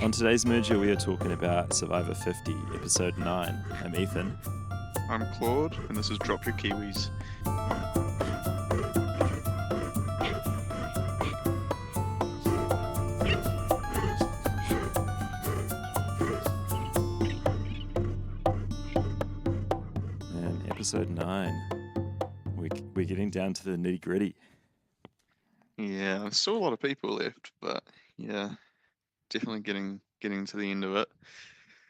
On today's merger, we are talking about Survivor 50, Episode 9. I'm Ethan. I'm Claude, and this is Drop Your Kiwis. And Episode 9, we're getting down to the nitty gritty. Yeah, there's still a lot of people left, but yeah, definitely getting to the end of it.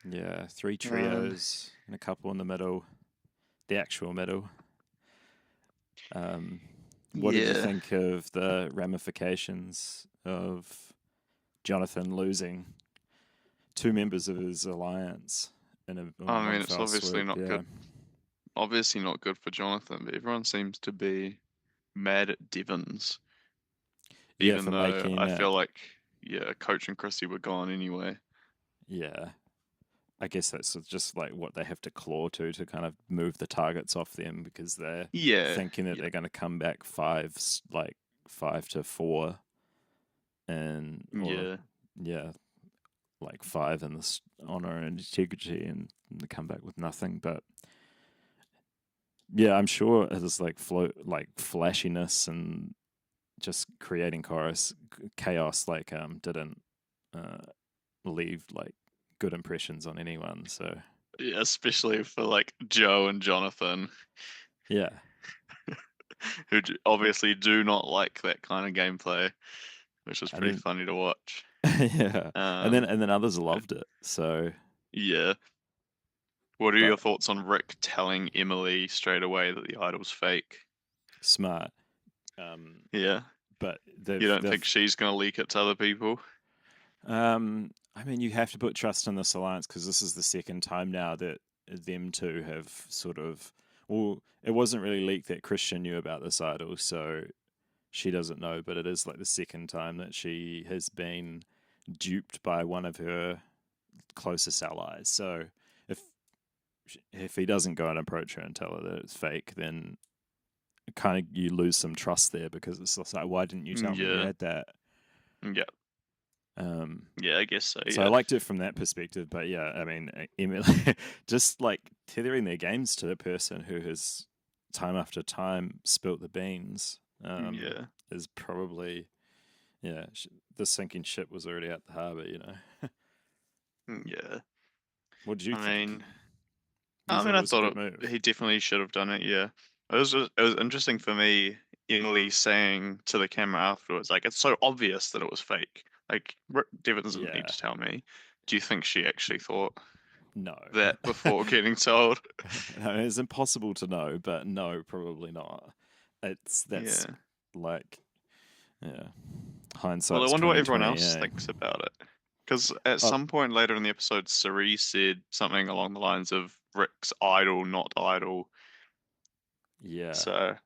Yeah, 3 trios and a couple in the middle, the actual middle. What did you Yeah, think of the ramifications of Jonathan losing 2 members of his alliance in I one mean, it's fell obviously swoop? not Yeah, good. Obviously not good for Jonathan, but everyone seems to be mad at Devons, yeah, even for though making I it. feel like, yeah, Coach and Chrissy were gone anyway. Yeah, I guess that's just like what they have to claw to kind of move the targets off them because they're Yeah, thinking that yeah, they're going to come back 5-4, and or yeah, yeah, like 5 in this honor and integrity, and they come back with nothing. But yeah, I'm sure it is like flashiness and just creating chaos. Like didn't uh, leave like good impressions on anyone. So yeah, especially for like Joe and Jonathan, yeah. who obviously do not like that kind of gameplay, which was And pretty then funny to watch. yeah, and then Um, others loved it. So, yeah. What are your but thoughts on Rick telling Emily straight away that the idol's fake? smart. Um, Yeah. but You don't think they've she's gonna leak it to other people? I mean, you have to put trust in this alliance because this is the second time now that them two have sort of. Well, it wasn't really leaked that Christian knew about this idol, so she doesn't know. But it is like the second time that she has been duped by one of her closest allies. So if if he doesn't go and approach her and tell her that it's fake, then kind of you lose some trust there because it's just like, why didn't you tell me you Yeah. had that? Yeah. Um, Yeah, I guess so, so I yeah. liked it from that perspective, but yeah, I mean, Emily, just like tethering their games to the person who has time after time spilt the beans, Yeah. is probably yeah. The sinking ship was already out the harbor, you know. Yeah. What did you I think? mean Do you think it I was a thought good move? he definitely should have done it, yeah. It was interesting for me, Emily saying to the camera afterwards, like, it's so obvious that it was fake. Like, Devin doesn't need Yeah, to tell me. Do you think she actually thought no. that before getting told? No, it's impossible to know, but no, probably not. That's Yeah. like yeah, Well, I hindsight's wonder what everyone 2020. else Yeah. thinks about it. Because at Oh some point later in the episode, Cerise said something along the lines of Rick's idol, not idol. yeah. So,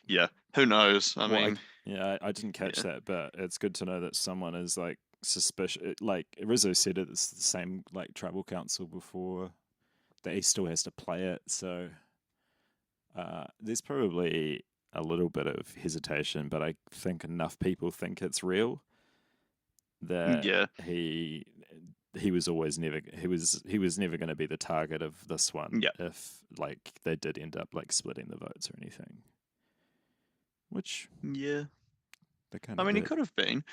yeah, who knows? I Well, mean, I didn't catch yeah, that, but it's good to know that someone is like suspicious. Like Rizzo said, it's the same like tribal council before that he still has to play it. So there's probably a little bit of hesitation, but I think enough people think it's real that yeah, he was always never he was never going to be the target of this one yeah. if like they did end up like splitting the votes or anything, which Yeah. they kind I of mean, he did. could have been.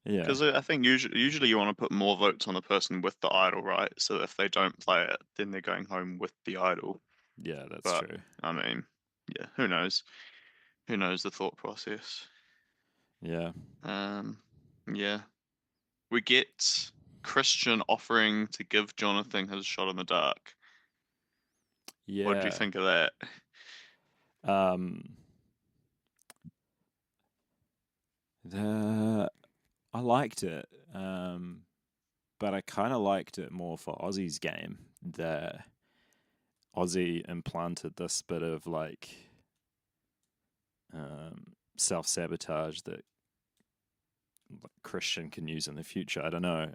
Yeah, Because I think usually you want to put more votes on the person with the idol, right? So if they don't play it, then they're going home with the idol. yeah, that's But true. I mean, yeah, who knows? Who knows the thought process? Yeah, Um, yeah, we get Christian offering to give Jonathan his shot in the dark. What do you yeah. think of that? Um, the I liked it, but I kind of liked it more for Aussie's game. The Aussie implanted this bit of like self sabotage that Christian can use in the future. I don't know.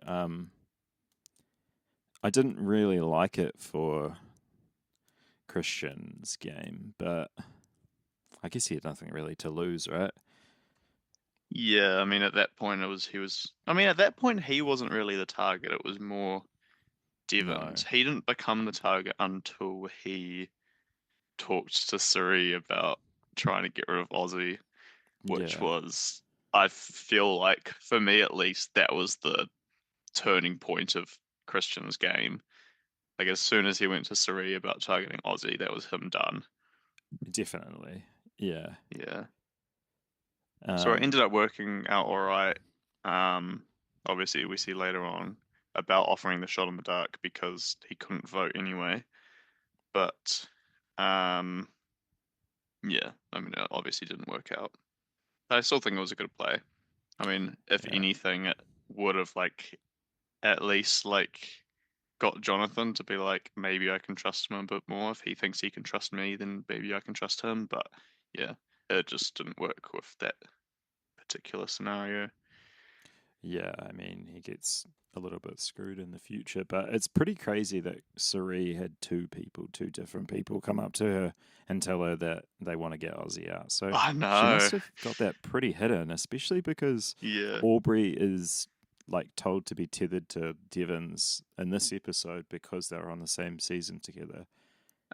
I didn't really like it for Christian's game, but I guess he had nothing really to lose, right? Yeah, I mean, at that point, I mean, at that point, he wasn't really the target. It was more No. Devon's. He didn't become the target until he talked to Suri about trying to get rid of Ozzy, which Yeah, was, I feel like, for me at least, that was the turning point of Christian's game. Like, as soon as he went to Suri about targeting Ozzy, that was him done. definitely. Yeah. Yeah. So it Um, ended up working out all right. Um, Obviously, we see later on about offering the shot in the dark because he couldn't vote anyway. But um, yeah, I mean, it obviously didn't work out. I still think it was a good play. I mean, if yeah. anything, it would have like at least like got Jonathan to be like, maybe I can trust him a bit more. If he thinks he can trust me, then maybe I can trust him. But yeah, it just didn't work with that particular scenario. Yeah, I mean, he gets a little bit screwed in the future, but it's pretty crazy that Suri had two different people come up to her and tell her that they want to get Ozzy out. So I she know. must have got that pretty hidden, especially because Yeah. Aubrey is like told to be tethered to Devons in this episode because they're on the same season together.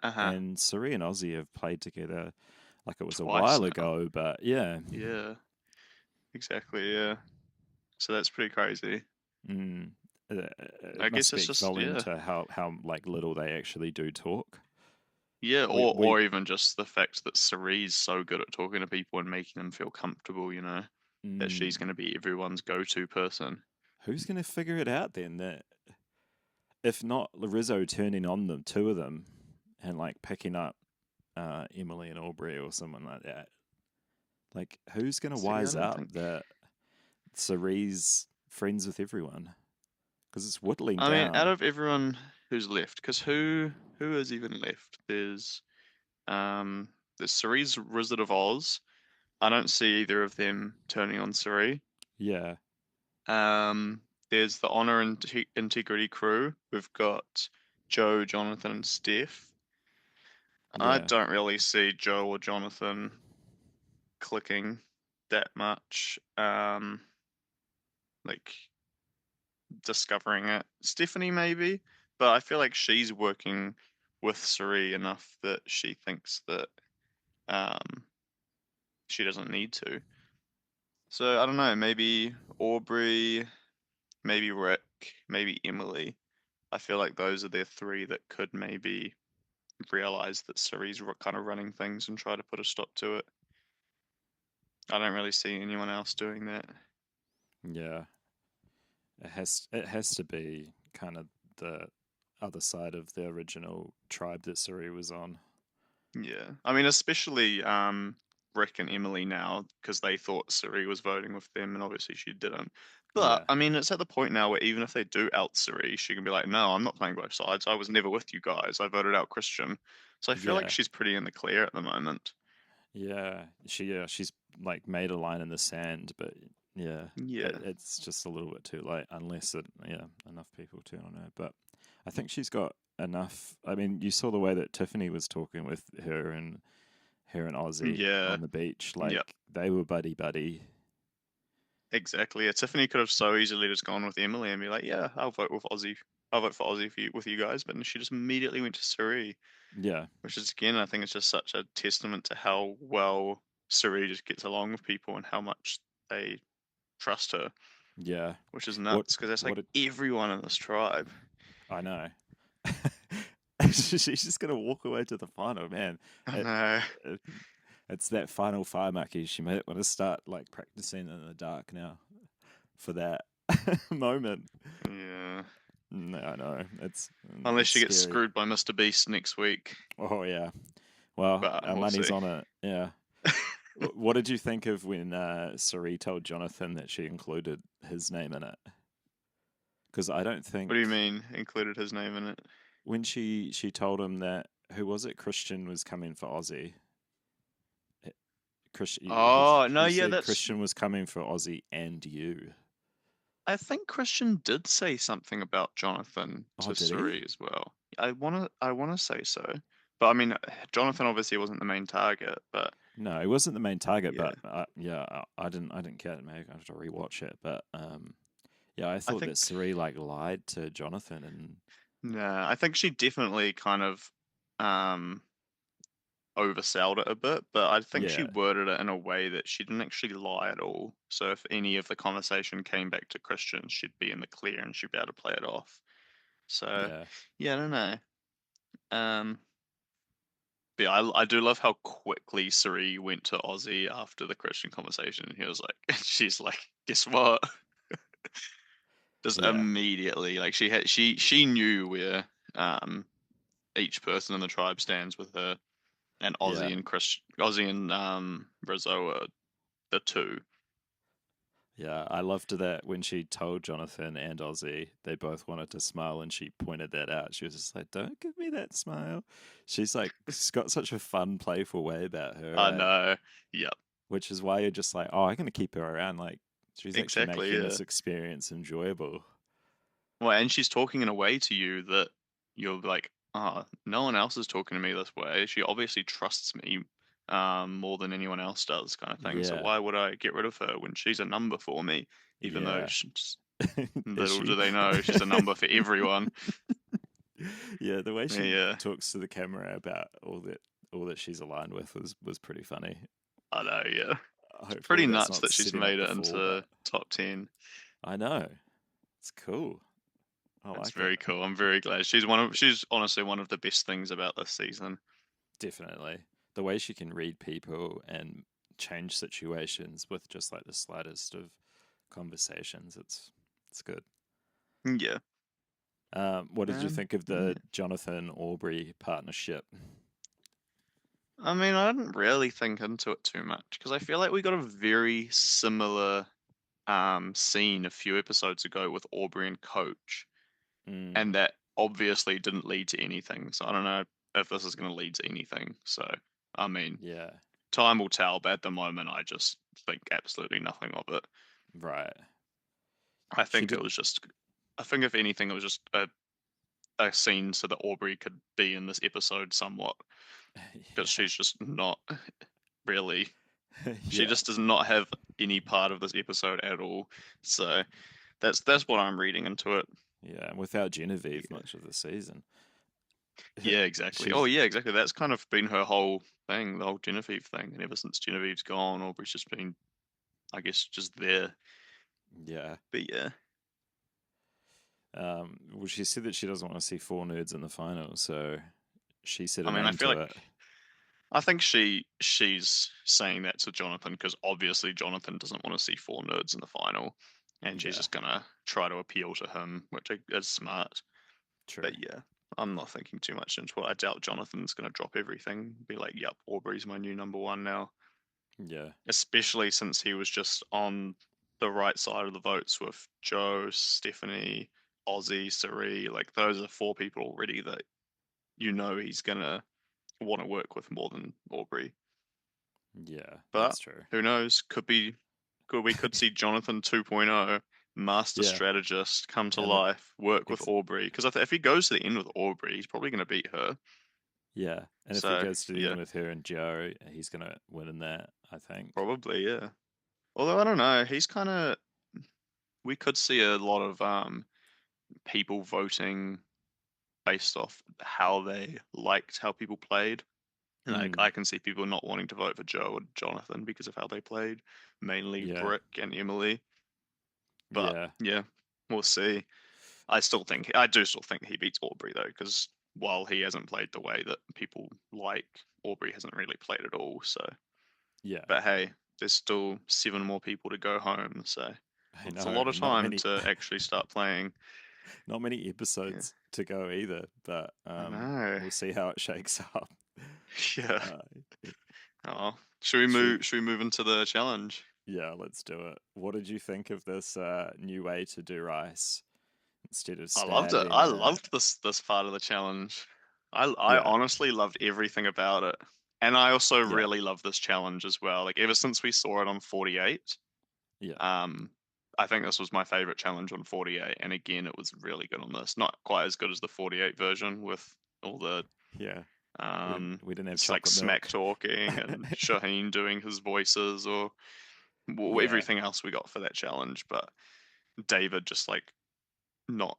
Uh-huh. And Suri and Ozzy have played together like it was a Twice while now. ago, but yeah. Yeah. Exactly. Yeah. So that's pretty crazy. Mm. It I must guess it's speak just volume yeah. to how like little they actually do talk. Yeah, We or we even just the fact that Cerie's so good at talking to people and making them feel comfortable, that she's mm, going to be everyone's go-to person. who's going to figure it out then? That if not Rizzo turning on the two of them and like picking up Emily and Aubrey or someone like that, like who's going to See, I wise don't up think. that Cerie's friends with everyone? Because it's whittling I mean, out down. of everyone who's left, because who is even left? Um there's Cerie's Wizard of Oz. I don't see either of them turning on Cerie. Yeah, Um, there's the Honor and Integrity crew. We've got Joe, Jonathan, and Steph. I yeah, don't really see Joe or Jonathan clicking that much. Like discovering it. Stephanie maybe, but I feel like she's working with Suri enough that she thinks that um she doesn't need to. So I don't know, maybe Aubrey, maybe Rick, maybe Emily. I feel like those are their three that could maybe realize that Suri's kind of running things and try to put a stop to it. I don't really see anyone else doing that. yeah. It has to be kind of the other side of the original tribe that Suri was on. Yeah, I mean, especially Rick and Emily now because they thought Suri was voting with them, and obviously she didn't. But Yeah, I mean, it's at the point now where even if they do out Suri, she can be like, "No, I'm not playing both sides. I was never with you guys. I voted out Christian." So I feel like yeah, she's pretty in the clear at the moment. she's like made a line in the sand, but yeah, Yeah. it's just a little bit too late unless enough people turn on her. But I think she's got enough. I mean, you saw the way that Tiffany was talking with her and Ozzy Yeah. on the beach, Yep. like they were buddy buddy. Exactly. Yeah, Tiffany could have so easily just gone with Emily and be like, "Yeah, I'll vote with Aussie. I'll vote for Aussie with you guys." But she just immediately went to Suri, Yeah, which is again, I think it's just such a testament to how well Suri just gets along with people and how much they trust her, yeah. which is What nuts because that's what like did everyone in this tribe. I know? She's just gonna walk away to the final, man. I It, know. it, it's that final fire marquee. She might want to start like practicing in the dark now for that moment. Yeah. No, I know Unless it's she gets scary. screwed by Mr. Beast next week, Oh yeah. Well, but our we'll money's see. on it. Yeah. What did you think of when Sari told Jonathan that she included his name in it? Because I don't What do you think mean included his name in it? when she told him that who was it Christian was coming for Aussie. Christian, Oh, no, he yeah, said that's Christian was coming for Aussie and you. I think Christian did say something about Jonathan Oh, to did he? Suri as well. I wanna say so. But I mean, Jonathan obviously wasn't the main target, but No, it wasn't the main target, Yeah, but yeah, I didn't get it. Maybe I have to rewatch it. But yeah, I I thought think that Suri like lied to Jonathan, and nah, I think she definitely kind of um oversold it a bit, but I think she yeah, worded it in a way that she didn't actually lie at all. So if any of the conversation came back to Christian, she'd be in the clear and she'd be able to play it off. So yeah, yeah, I don't know. Um, but yeah, I do love how quickly Suri went to Ozzy after the Christian conversation, and he was like, she's like, guess what? Just yeah, immediately, like she knew where each person in the tribe stands with her, and yeah. Ozzy and Rizzo are the two. Yeah, I loved that when she told Jonathan and Ozzy they both wanted to smile and she pointed that out. She was just like, "Don't give me that smile." She's got such a fun, playful way about her, I know. Yep. which is why you're just like, "Oh, I'm gonna keep her around." Like, she's actually Exactly. making Yeah. this experience enjoyable. Well, and she's talking in a way to you that you're like, oh, no one else is talking to me this way. She obviously trusts me more than anyone else does, kind of thing. So Yeah, why would I get rid of her when she's a number for me? Even though yeah. Is little do she? they know she's a number for everyone. Yeah, the way she Yeah, talks to the camera about all that she's aligned with was pretty funny. I know. Yeah, it's Hopefully, pretty that's nuts not that she's setting up made the it fall, but into top 10. I know it's cool. I That's like it. very cool. I'm very glad. She's honestly one of the best things about this season. Definitely. The way she can read people and change situations with just like the slightest of conversations, it's good. Yeah. What did you think of Yeah. the Jonathan Aubrey partnership? I mean, I didn't really think into it too much because I feel like we got a very similar scene a few episodes ago with Aubrey and Coach, Mm, and that obviously didn't lead to anything. So I don't know if this is going to lead to anything. So I mean, yeah, time will tell. But at the moment, I just think absolutely nothing of it. right. I She think it did. was just, I think if anything, it was just a scene so that Aubrey could be in this episode somewhat because Yeah, she's just not really. She yeah, just does not have any part of this episode at all. So that's what I'm reading into it. yeah. And without Genevieve, Yeah, much of the season, yeah, exactly. Oh, she's yeah, exactly. That's kind of been her whole thing, the whole Genevieve thing. And ever since Genevieve's gone, Aubrey's just been, I guess, just there. yeah. But yeah, Well, she said that she doesn't want to see four nerds in the final, so she set I an mean, I end feel to like it. I think she's saying that to Jonathan because obviously Jonathan doesn't want to see four nerds in the final, and she's Yeah, just gonna try to appeal to him, which is smart. true. But yeah, I'm not thinking too much into it. I doubt Jonathan's going to drop everything, be like, yep, Aubrey's my new number one now. Yeah, Especially since he was just on the right side of the votes with Joe, Stephanie, Ozzy, Sari. Like, those are four people already that you know he's going to want to work with more than Aubrey. yeah, But that's true. who knows? We could see Jonathan 2.0, master Yeah, strategist, come to and the life, work with ex- Aubrey. Because if he goes to the end with Aubrey, he's probably going to beat her. yeah, and if he So goes to the yeah, end with her and Joe, he's gonna win in that. I think. probably yeah. Although I don't know, he's kind of we could see a lot of people voting based off how they liked how people played. And I Mm, can see people not wanting to vote for Joe or Jonathan because of how they played, mainly yeah, Brick and Emily. But yeah, yeah, we'll see. I do still think he beats Aubrey though, because while he hasn't played the way that people like, Aubrey hasn't really played at all. So, yeah. but hey, there's still seven more people to go home, so I it's a know, lot of and not time many, to actually start playing. not many Yeah, episodes to go either. But I know. we'll see how it shakes up. Yeah. Uh, Oh, should we? should we move into the challenge? Yeah, let's do it. What did you think of this new way to do rice instead of I loved it. stabbing? I loved this part of the challenge. I Yeah, honestly loved everything about it. And I also yeah, really love this challenge as well. Like ever since we saw it on 48, yeah, um, I think this was my favorite challenge on 48. And again, it was really good on this. Not quite as good as the 48 version with all the yeah. We didn't have It's like chocolate smack milk. talking and Shaheen doing his voices or Yeah, everything else we got for that challenge, but David just like not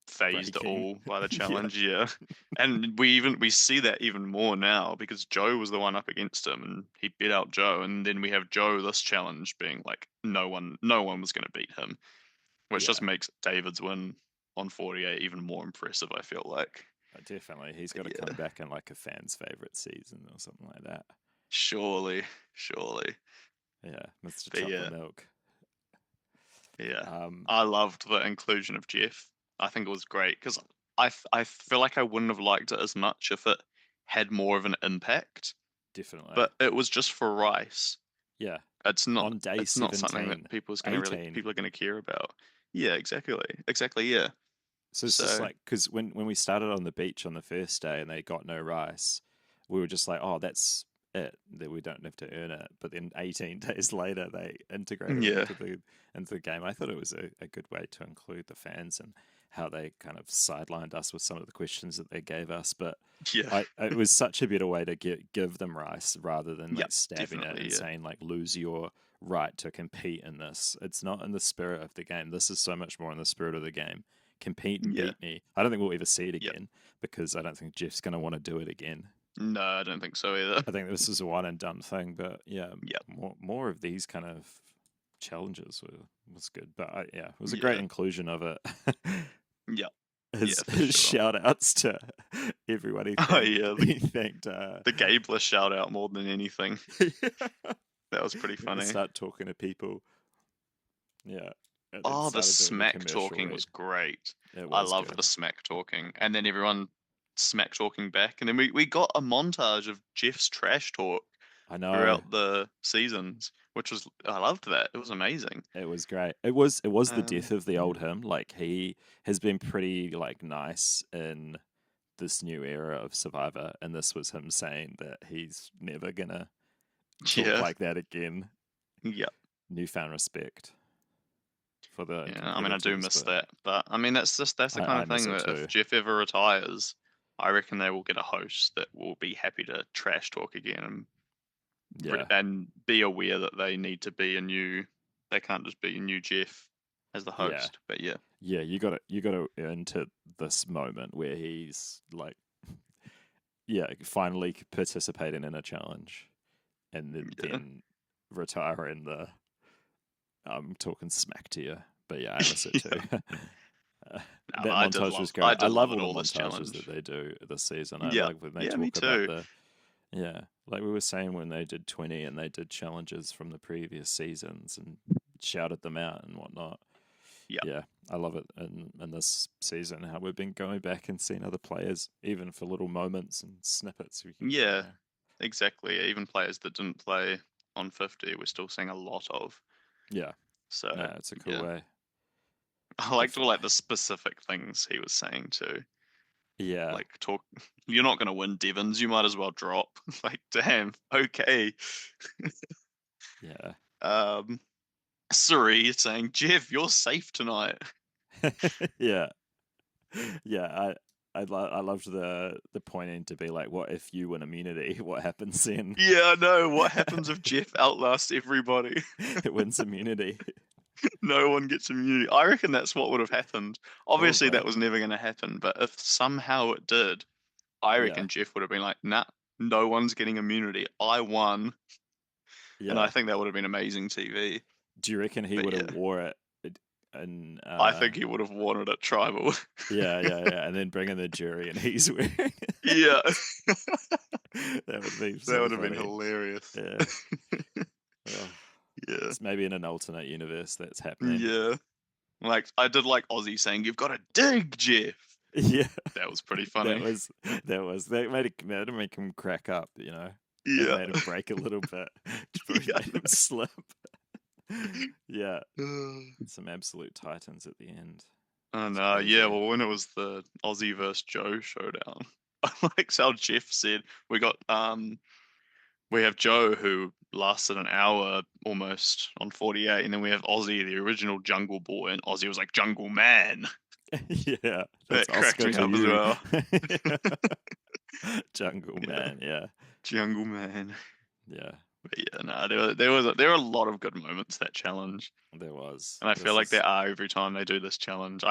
phased at breaking. all by the Yeah, challenge. Yeah, and we see that even more now because Joe was the one up against him and he beat out Joe, and then we have Joe this challenge being like no one was going to beat him, which just yeah, makes David's win on 48 even more impressive. I feel like. definitely. He's got But to come yeah, back in like a fan's favorite season or something like that. surely, surely. Yeah, Mr. But Chocolate yeah, Milk. yeah, Um, I loved the inclusion of Jeff. I think it was great because I feel like I wouldn't have liked it as much if it had more of an impact. definitely. But it was just for Rice. Yeah, It's not on day it's not something that 17, people 18. are gonna care about. Yeah, exactly. Yeah. So it's just So like, because when we started on the beach on the first day and they got no rice, we were just like, oh, that's it, that we don't have to earn it. But then 18 days later, they integrated it yeah, into the game. I thought it was a good way to include the fans and how they kind of sidelined us with some of the questions that they gave us. But yeah, it was such a better way to give them rice rather than yeah, like stabbing it definitely. and Yeah, saying like lose your right to compete in this. It's not in the spirit of the game. This is so much more in the spirit of the game. Compete and yeah, beat me. I don't think we'll ever see it yeah. again because I don't think Jeff's going to want to do it again. No, I don't think so either. I think this is a one and done thing. But yeah, Yeah, more of these kind of challenges was good. But yeah, it was a great yeah, inclusion of it. yeah, his yeah, for his sure. shout outs to everyone he Oh thanked. yeah, He thanked. the Gabler shout out more than anything. That was pretty funny. Start talking to people. Yeah, and then Oh, the started doing the smack commercial talking read. was great. It I was loved good. the smack talking. And then everyone smack talking back. And then we got a montage of Jeff's trash talk I know. throughout the seasons, which was I loved that. It was amazing. It was great. It was the death of the Yeah. old him. Like he has been pretty like nice in this new era of Survivor, and this was him saying that he's never gonna talk Yeah. like that again. Yeah. Newfound respect for the Yeah. I mean I do competitors, miss but that. But I mean that's the kind I of miss thing it that if too. Jeff ever retires, I reckon they will get a host that will be happy to trash talk again and Yeah, be aware that they need to be a new. They can't just be a new Jeff as the yeah, host. But yeah, yeah. You got to earn to this moment where he's like, yeah, finally participating in a challenge, and yeah, then retire in the I'm talking smack to you. But yeah, I miss it too. yeah. Uh, No, but that montage was I great. I did love love it all the all this montages that challenge. they do this season. I Yeah, like when they yeah, me talk about too. the yeah, like we were saying when they did 20 and they did challenges from the previous seasons and shouted them out and whatnot. Yeah, Yeah, I love it in this season how we've been going back and seeing other players even for little moments and snippets. We can, yeah, exactly. Even players that didn't play on 50, we're still seeing a lot of. yeah, So no, it's a cool yeah, way. I The liked f- all like the specific things he was saying too. yeah, Like talk, you're not gonna win Devons. You might as well drop. Like damn, okay. yeah, Um, Suri saying, Jeff, you're safe tonight. yeah. Yeah, I loved the pointing to be like, what if you win immunity? What happens then? Yeah, I know. What happens if Jeff outlasts everybody? It wins immunity, No one gets immunity. I reckon that's what would have happened. Obviously, that probably. was never going to happen, but if somehow it did, I Yeah, reckon Jeff would have been like, nah, no one's getting immunity. I won. And I yeah. think that would have been amazing TV. Do you reckon he But would have yeah, wore it? And I think he would have wanted it tribal. yeah, yeah, yeah, and then bring in the jury and he's wearing it. Yeah, That would be that so would have been funny. hilarious. Yeah. Oh, Yeah, it's maybe in an alternate universe that's happening. yeah. Like, I did like Ozzy saying, you've got to dig, Jeff. Yeah. That was pretty That funny. was that make him crack up, you know. It Yeah. made him break a little bit. Probably Yeah. made him slip. Yeah, some absolute titans at the end. And It's yeah, crazy. well, when it was the Aussie versus Joe showdown, I like how Jeff said we have Joe who lasted an hour almost on 48, and then we have Aussie, the original Jungle Boy, and Aussie was like Jungle Man. Yeah, that's That cracked Oscar me to up as you. well. Jungle Yeah, Man. Yeah, Jungle Man. yeah. But yeah, no, there were a lot of good moments that challenge, There was. and I feel This like is. there are every time they do this challenge.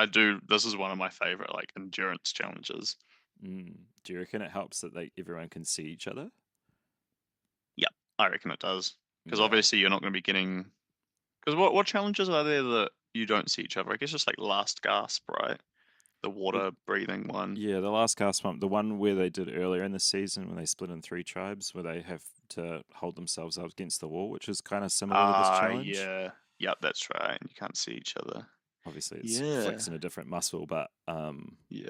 This is one of my favorite like endurance challenges. Do you reckon it helps that everyone can see each other? Yep, I reckon it does because Yeah. obviously you're not going to be getting because what challenges are there that you don't see each other? I guess just like last gasp, right? The Well, water breathing one. yeah, the last gasp pump, the one where they did earlier in the season when they split in three tribes, where they have to hold themselves up against the wall, which is kind of similar to this Ah, challenge. yeah. Yep, that's right. You can't see each other. Obviously, it's Yeah. flexing a different muscle, but Yeah.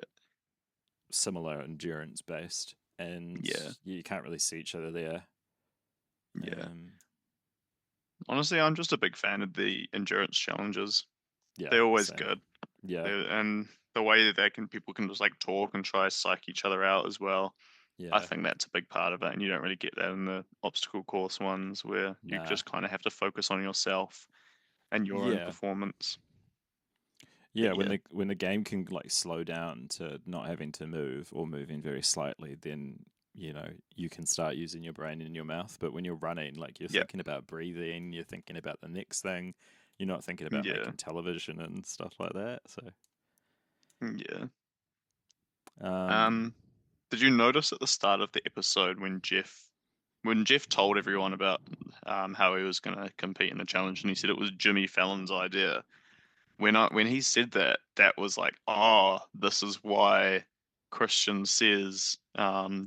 similar endurance based, and Yeah. you can't really see each other there. Yeah. Um, Honestly, I'm just a big fan of the endurance challenges. yeah, They're always same. good. Yeah, And the way that people can just like talk and try to psych each other out as well. I yeah, think that's a big part of it, and you don't really get that in the obstacle course ones where you nah, just kind of have to focus on yourself and your own yeah. performance. Yeah, But yeah, when the game can like slow down to not having to move or moving very slightly, then you can start using your brain in your mouth. But when you're running, like you're yeah, thinking about breathing, you're thinking about the next thing. You're not thinking about yeah, making television and stuff like that. So, yeah. um, Um, did you notice at the start of the episode when Jeff told everyone about how he was going to compete in the challenge, and he said it was Jimmy Fallon's idea. When he said that, that was like, oh, this is why Christian says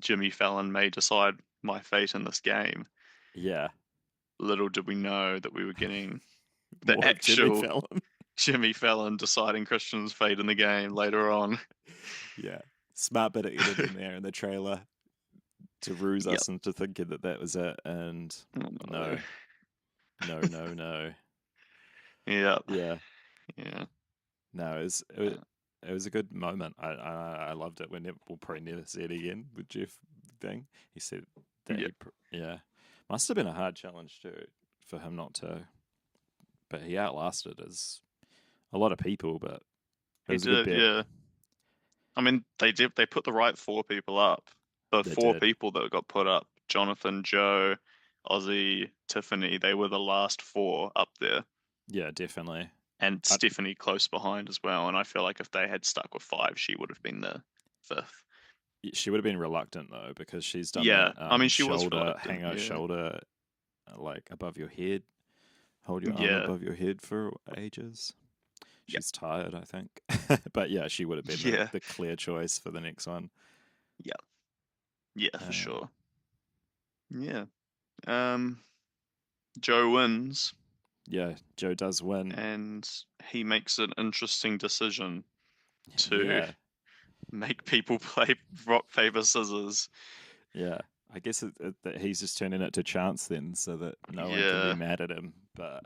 Jimmy Fallon may decide my fate in this game. yeah, Little did we know that we were getting the more Jimmy actual Fallon. Jimmy Fallon deciding Christian's fate in the game later on. Yeah, smart bit of editing there in the trailer to ruse Yep. us into thinking that that was it. And Oh, no. no, no, no, no. Yep. Yeah. Yeah. No, Uh, it was a good moment. I loved it. We'll probably never see it again with Jeff thing. He said that yeah. yeah, must have been a hard challenge too for him not to, but he outlasted as a lot of people. But it He was a good did, bet. yeah. I mean, they put the right four people up. The They four did. people that got put up, Jonathan, Joe, Ozzy, Tiffany, they were the last four up there. Yeah, definitely. And I, Stephanie close behind as well. And I feel like if they had stuck with five, she would have been the fifth. she would have been reluctant though because she's done Yeah. that I mean, she was shoulder reluctant. hang Yeah. shoulder like above your head, hold your arm Yeah. above your head for ages. Yeah. She's tired, I think. But yeah, she would have been Yeah. the clear choice for the next one. Yeah. Yeah, for Um, sure. Yeah. Um, Joe wins yeah, Joe does win. and he makes an interesting decision to Yeah, make people play rock, paper, scissors. yeah. I guess that he's just turning it to chance then, so that no one can be Yeah, mad at him. But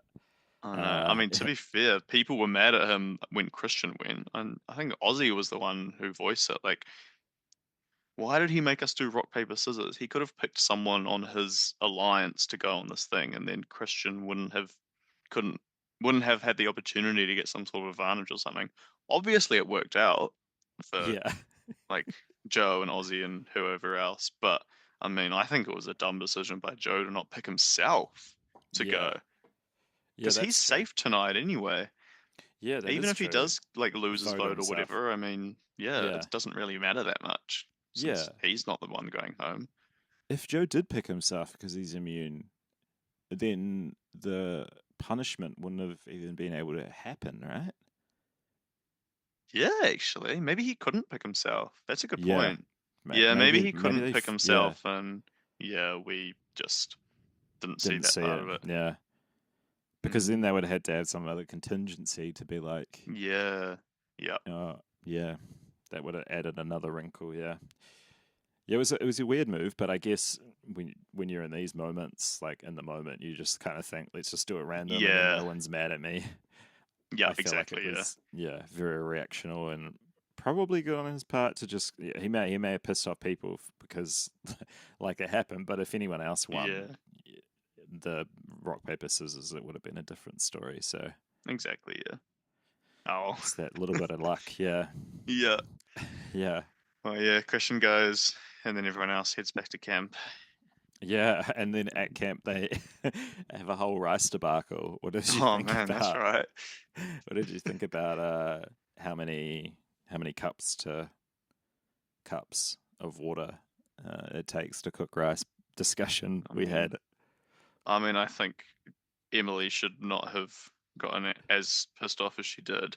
I know. I mean, to yeah, be fair, people were mad at him when Christian went. And I think Ozzy was the one who voiced it. Like, why did he make us do rock, paper, scissors? He could have picked someone on his alliance to go on this thing, and then Christian couldn't, wouldn't have had the opportunity to get some sort of advantage or something. Obviously, it worked out for yeah, like Joe and Ozzy and whoever else. But I mean, I think it was a dumb decision by Joe to not pick himself to yeah, go yeah. because he's That's true. safe tonight anyway. Yeah, that Even is if he true. does like lose his Vote vote or himself. whatever, I mean, yeah, Yeah, it doesn't really matter that much yeah. since he's not the one going home. If Joe did pick himself because he's immune, then the punishment wouldn't have even been able to happen, right? Yeah, actually, maybe he couldn't pick himself. That's a good Yeah, point. Yeah, maybe he maybe couldn't pick yeah, himself, and yeah, we just didn't see didn't that see part it. of it. Yeah, because Mm. then they would have had to have some other contingency to be like, Yeah, yeah, yeah, that would have added another wrinkle. Yeah, yeah, it was a weird move, but I guess when you're in these moments, like in the moment, you just kind of think, let's just do it random, and then yeah, no one's mad at me. yeah, I feel like it exactly. Yeah, was very reactional and probably good on his part to just he may have pissed off people because like it happened, but if anyone else won yeah, the rock paper scissors, it would have been a different story. So exactly. Yeah. Oh, it's that little bit of luck. Yeah, yeah. yeah, Well, yeah. Christian goes. and then everyone else heads back to camp. Yeah, and then at camp they have a whole rice debacle. What did you Oh think man, that's about? right. What did you think about how many cups of water it takes to cook rice? Discussion I we mean, had. I think Emily should not have gotten as pissed off as she did.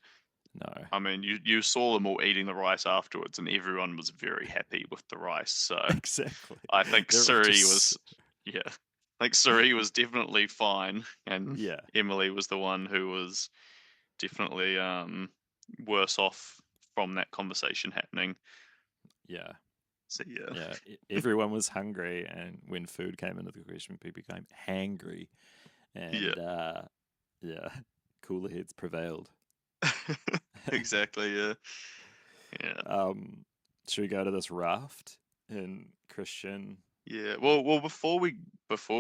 No, I mean, you saw them all eating the rice afterwards, and everyone was very happy with the rice. So exactly. I think They're all Suri just was, yeah, I think Suri was definitely fine, and yeah, Emily was the one who was definitely worse off from that conversation happening. yeah, So yeah, yeah. Everyone was hungry, and when food came into the question, people became hangry, yeah, and yeah, cooler heads prevailed. exactly, yeah, yeah. Should we go to this raft in Christian? Yeah. Well, before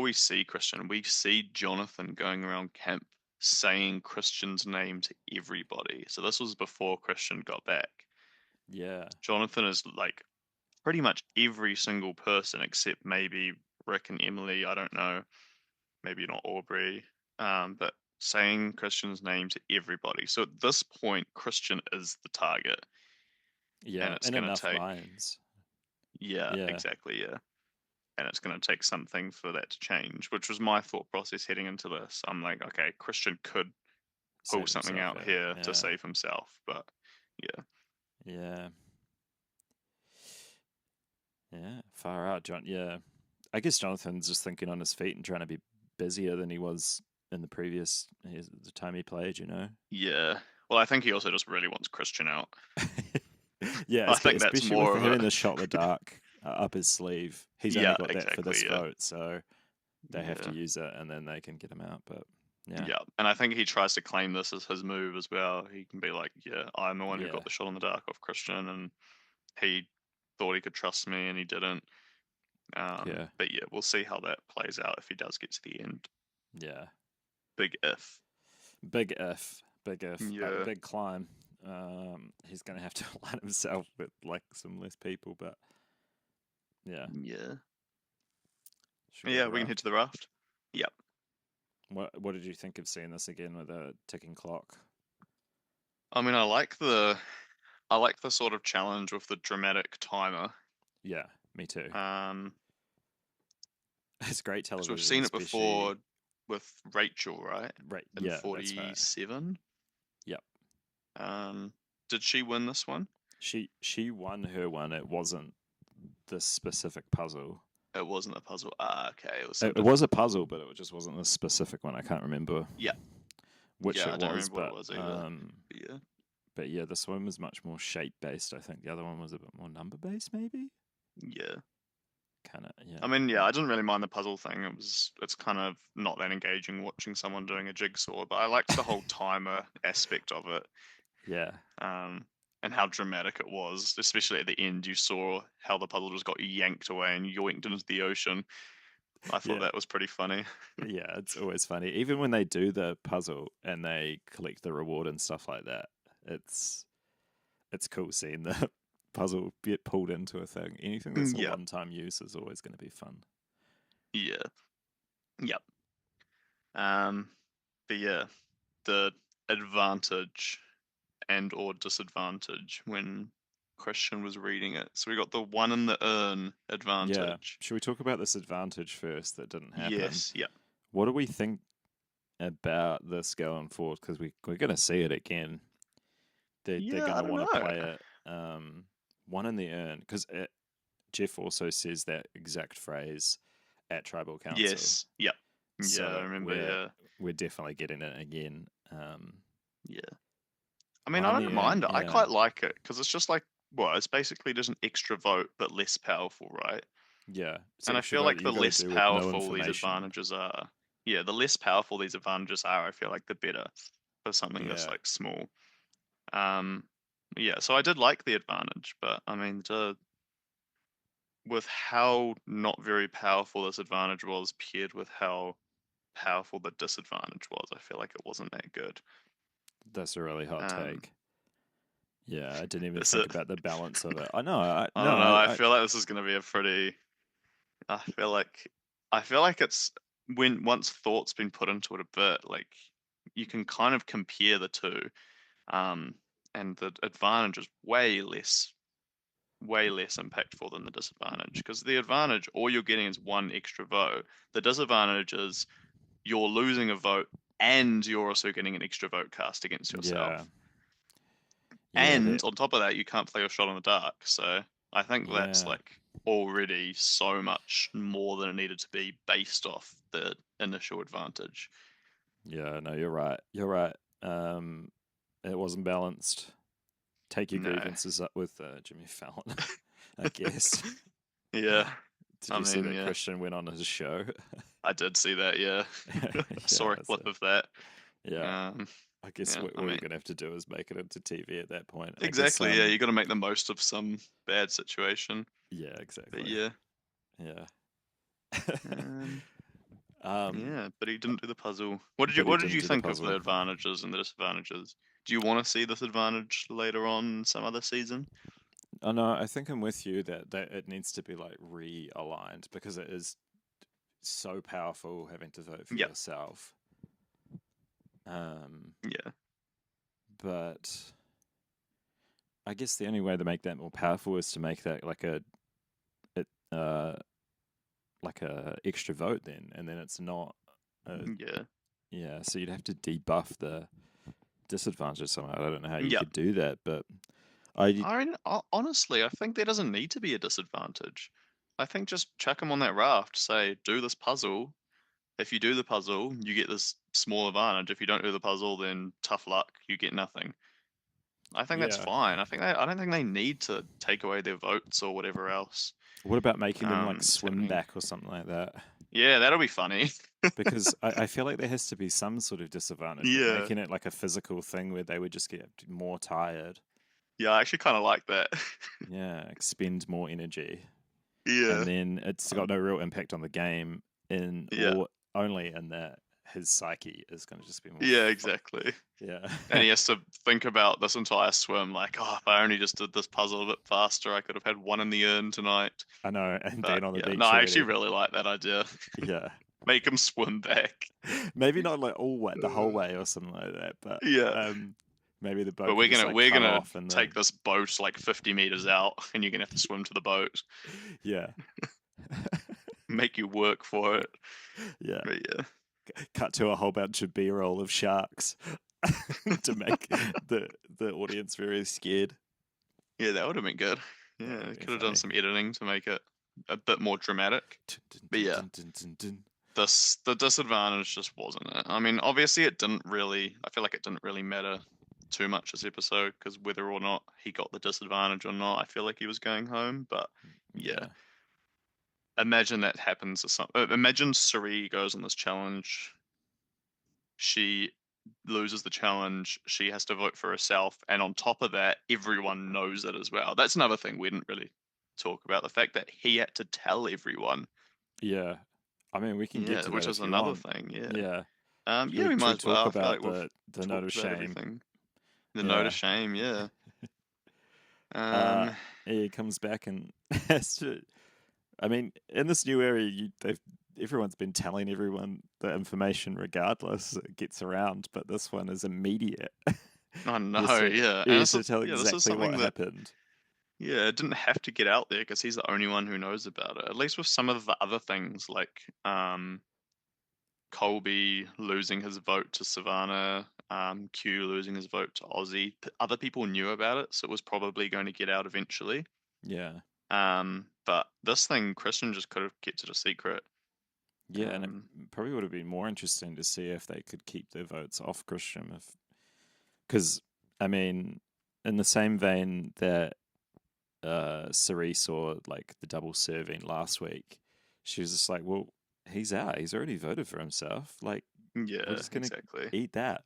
we see Christian, we see Jonathan going around camp saying Christian's name to everybody. So this was before Christian got back. Yeah, Jonathan is like pretty much every single person except maybe Rick and Emily. I don't know. Maybe not Aubrey. But saying Christian's name to everybody. So at this point, Christian is the target, and yeah, it's and gonna enough take. lines. Yeah, Yeah, exactly. Yeah. And it's going to take something for that to change, which was my thought process heading into this. I'm like, okay, Christian could pull save something himself out out. here to Yeah, save himself, but yeah, yeah, yeah. Far out, John. Yeah, I guess Jonathan's just thinking on his feet and trying to be busier than he was in the previous the time he played. You know. yeah. Well, I think he also just really wants Christian out. Yeah, I think that's especially with more of having it. the shot in the dark up his sleeve. He's only Yeah, got that for this exactly. Yeah, vote, so they have to yeah, use it, and then they can get him out. But yeah, yeah. And I think he tries to claim this as his move as well. He can be like, yeah, I'm the one who yeah, got the shot in the dark off Christian, and he thought he could trust me, and he didn't. yeah, But yeah, we'll see how that plays out if he does get to the end. yeah. Big if. Big if, Yeah. big climb. He's gonna have to align himself with like some less people, but yeah. Yeah. Should we go to Yeah, the we can head to raft? the raft. Yep. What did you think of seeing this again with a ticking clock? I mean, I like the sort of challenge with the dramatic timer. Yeah, me too. Um, It's great because we've television, seen it especially before with Rachel, right? right. In Yeah, that's right. 47. Yep. Um, did she win this one? She won her one. It wasn't this specific puzzle. It wasn't a puzzle. Ah, okay. It was some It was a different one. puzzle, but it just wasn't this specific one. I can't remember Yeah. which Yeah, it I don't was, remember what it was either. But yeah. but yeah, this one was much more shape based. I think the other one was a bit more number based, maybe. Yeah. Kind of, yeah, I mean, yeah, I didn't really mind the puzzle thing. It's kind of not that engaging watching someone doing a jigsaw, but I liked the whole timer aspect of it. yeah, um, and how dramatic it was, especially at the end. You saw how the puzzle just got yanked away and yoinked into the ocean. I thought yeah, that was pretty funny. yeah. It's always funny, even when they do the puzzle and they collect the reward and stuff like that. It's it's cool seeing the puzzle get pulled into a thing. Anything that's a Yeah, one time use is always going to be fun. yeah, yep. Um, but yeah, the advantage and or disadvantage when Christian was reading it. So we got the one in the urn Yeah. advantage. Should we talk about this advantage first that didn't happen? Yes, yep, What do we think about this going forward? Because we're going to see it again. They're yeah. going I to don't want to know. play it one in the urn because Jeff also says that exact phrase at tribal council. Yes, yep, yeah. I So remember. Yeah, we're definitely getting it again. yeah. I mean, One I in don't the urn, mind it. I yeah, quite like it because it's just like, well, it's basically just an extra vote, but less powerful, right? yeah. It's And I extra feel vote like you the got to less do with no powerful these information. advantages are, yeah, the less powerful these advantages are, I feel like the better for something that's Yeah, like small. Um, yeah, so I did like the advantage, but I mean, with how not very powerful this advantage was paired with how powerful the disadvantage was, I feel like it wasn't that good. that's a really hot Um, take. Yeah, I didn't even That's think it. about the balance of it. I know. I I no, don't know. I I feel like this is going to be a pretty. I feel like it's when once thought's been put into it a bit, like you can kind of compare the two, um, and the advantage is way less impactful than the disadvantage. Because the advantage, all you're getting is one extra vote. The disadvantage is you're losing a vote and you're also getting an extra vote cast against yeah, yourself. yeah, And that on top of that, you can't play a shot in the dark. So I think that's yeah, like already so much more than it needed to be based off the initial advantage. yeah. No, you're right. You're right. It wasn't balanced. Take your No. grievances up with Jimmy Fallon, I guess. Yeah. Did I you see mean, that yeah. Christian went on his show? I did see that, yeah. I saw Yeah, a so clip of that. yeah. Um, I guess yeah, what I you're mean, gonna have to do is make it into TV at that point. I guess exactly, yeah, you got to make the most of some bad situation. yeah, But exactly. yeah. Yeah. Um, um yeah, but he didn't do the puzzle. What did you but he what did didn't you do the think of the puzzle. advantages and the disadvantages? Do you want to see this advantage later on in some other season? Oh no, I think I'm with you that it needs to be like realigned because it is so powerful having to vote for Yeah, yourself. Um yeah, but I guess the only way to make that more powerful is to make that it, uh like a extra vote then, and then it's not. yeah, Yeah, so you'd have to debuff the disadvantage somehow. I don't know how you yeah. could do that, but I I mean, honestly, I think there doesn't need to be a disadvantage. I think just chuck him on that raft. Say, do this puzzle. If you do the puzzle, you get this small advantage. If you don't do the puzzle, then tough luck. You get nothing. I think that's yeah. fine. I don't think they need to take away their votes or whatever else. What about making them like That's swim happening. back or something like that? Yeah, that'll be funny. Because I feel like there has to be some sort of disadvantage, but Yeah, making it like a physical thing where they would just get more tired. yeah, I actually kind of like that. Yeah, expend more energy, Yeah, and then it's got no real impact on the game in yeah, or only in that his psyche is going to just be more. yeah, exactly. Yeah, And he has to think about this entire swim, like, oh, if I only just did this puzzle a bit faster, I could have had one in the urn tonight. I know, and But being on the yeah, no, beach I actually already. really like that idea. Yeah, Make him swim back. maybe not like all way, the whole Uh, way or something like that, but yeah, maybe the but boat could just like we're cut gonna off and the take this boat like 50 meters out, and you're gonna have to swim to the boat. yeah, Make you work for it. yeah, But yeah, cut to a whole bunch of B-roll of sharks to make the audience very scared. yeah, that would have been good. That Yeah, would have been could have done funny. some editing to make it a bit more dramatic. But yeah, the disadvantage just wasn't it. I mean, obviously it didn't really. I feel like it didn't really matter too much this episode because whether or not he got the disadvantage or not, I feel like he was going home. But yeah, Yeah, imagine that happens or something. Imagine Suri goes on this challenge. She loses the challenge. She has to vote for herself, and on top of that, everyone knows it as well. That's another thing we didn't really talk about. The fact that he had to tell everyone. yeah. I mean, we can get Yeah, to that which is if you another want. thing. Yeah. Yeah. Yeah, we Should might we as talk well. I feel like about we've the note of talked about shame? everything. The note of Yeah. shame, yeah. Uh, Um, he comes back and has to. I mean, in this new area, everyone's been telling everyone the information regardless. It gets around, but this one is immediate. I he has know, to yeah. he And has to tell this is exactly something what that, happened. yeah, it didn't have to get out there because he's the only one who knows about it. At least with some of the other things, like Colby losing his vote to Savannah, Q losing his vote to Ozzy. Other people knew about it, so it was probably going to get out eventually. Yeah, But this thing, Christian just could have kept it a secret. yeah, and it Um, probably would have been more interesting to see if they could keep their votes off Christian, if because I mean, in the same vein that Cerise saw like the double serving last week, she was just like, "Well, he's out. He's already voted for himself. Like, we're yeah, just gonna exactly. eat that."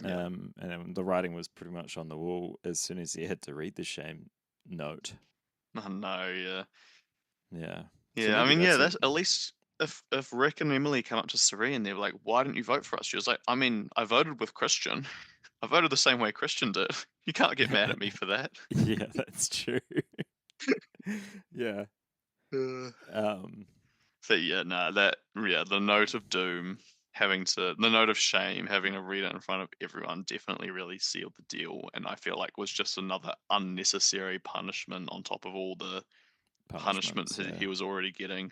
Yeah. And then the writing was pretty much on the wall as soon as he had to read the shame note. I know, yeah. Yeah, so Yeah, I maybe mean, yeah, that's it. that's at least if Rick and Emily come up to Sari and they're like, "Why didn't you vote for us?" She was like, "I mean, I voted with Christian. I voted the same way Christian did." You can't get mad at me for that. Yeah, that's true. Yeah. Uh, Um, But yeah, no, that the note of doom, the note of shame, having to read it in front of everyone definitely really sealed the deal, and I feel like was just another unnecessary punishment on top of all the punishment punishments. he Yeah. was already getting.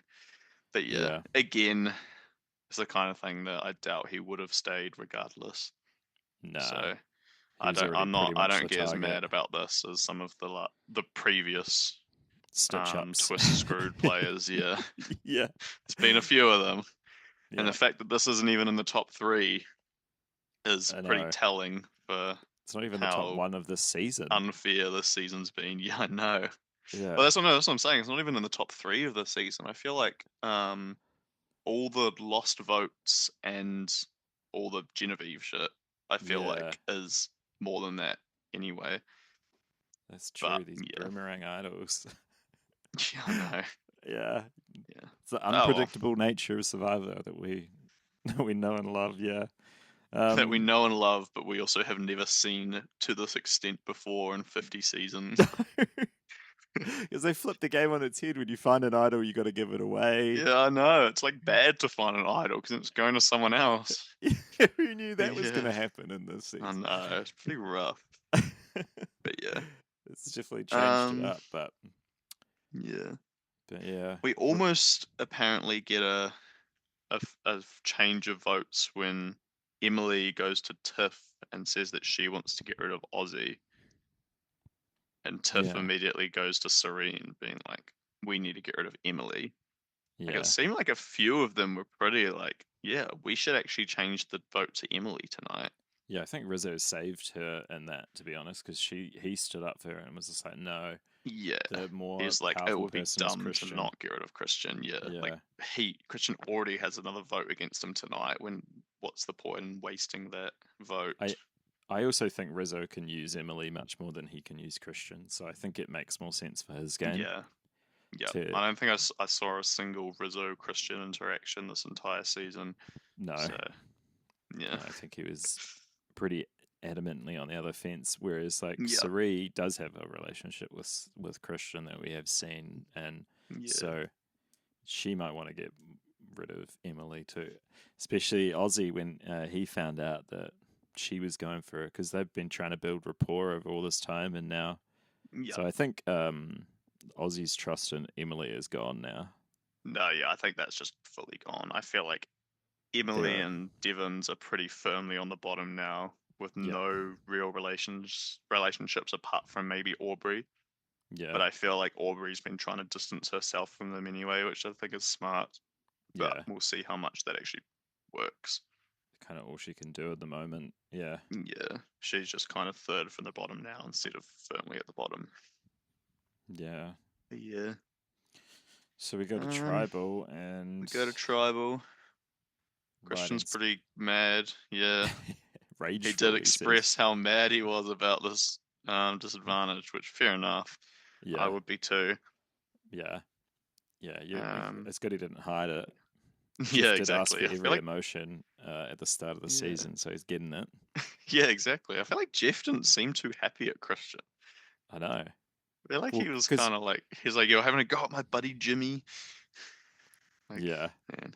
But yeah, Yeah. again, it's the kind of thing that I doubt he would have stayed regardless. Nah. So He was already pretty I much don't the get as target. mad about this as some of the previous Stitch ups. twist screwed players. Yeah, Yeah. it's been a few of them, and the Yeah. fact that this isn't even in the top three is I pretty know. telling for It's not even the top how one of this season. unfair this season's been. Yeah, I know. But Yeah. that's what I'm saying. It's not even in the top three of the season. I feel like all the lost votes and all the Genevieve shit, I feel Yeah. like is more than that anyway. That's But true. These yeah, boomerang idols. yeah, I know. Yeah. Yeah. It's the Oh well, unpredictable nature of Survivor that we that we know and love. Yeah. that we Um, know and love, but we also have never seen to this extent before in 50 seasons. because they flip the game on its head. When you find an idol, you got to give it away. Yeah, I know. It's like bad to find an idol because it's going to someone else. Who knew But that was going yeah, to happen in this I season? know. It's pretty rough. But yeah. It's definitely changed it Um, up, but yeah. yeah, We almost apparently get a change of votes when Emily goes to Tiff and says that she wants to get rid of Ozzy, and Tiff yeah, immediately goes to Serene, being like, "We need to get rid of Emily." Like it yeah, seemed like a few of them were pretty like, "Yeah, we should actually change the vote to Emily tonight." yeah. I think Rizzo saved her in that, to be honest, because he stood up for her and was just like, no, Yeah. the more He's like, it powerful would be person is dumb to Christian. not get rid of Christian. Yeah. Like Yeah, Christian already has another vote against him tonight. What's the point in wasting that vote? I I also think Rizzo can use Emily much more than he can use Christian, so I think it makes more sense for his game Yeah. Yeah. to I don't think I saw a single Rizzo Christian interaction this entire season. no, So, yeah. no. I think he was pretty adamantly on the other fence. Whereas like Yeah. Sari does have a relationship with Christian that we have seen, and Yeah. so she might want to get rid of Emily too, especially Ozzy when he found out that she was going for it because they've been trying to build rapport over all this time, and now Yeah. so I think Ozzy's trust in Emily is gone now. No, yeah, I think that's just fully gone. I feel like Emily They're and Devon's are pretty firmly on the bottom now, with yeah, no real relationships apart from maybe Aubrey. yeah, But I feel like Aubrey's been trying to distance herself from them anyway, which I think is smart. But yeah. we'll see how much that actually works. Kind of all she can do at the moment. Yeah, Yeah, she's just kind of third from the bottom now instead of firmly at the bottom. yeah. But yeah. So we go to Um, tribal we and go to tribal. Christian's writing pretty mad. Yeah, he did rageful. He says, express how mad he was about this disadvantage, which fair enough. I "Yeah, would be too. yeah, yeah. Um, It's good he didn't hide it. yeah, Jeff did ask exactly. for I feel every like emotion at the start of the yeah, season, so he's getting it. yeah, exactly. I feel like Jeff didn't seem too happy at Christian. I know. I feel like Well, he was because kind of like he's like, "You're having a go at my buddy Jimmy." Like, yeah, man.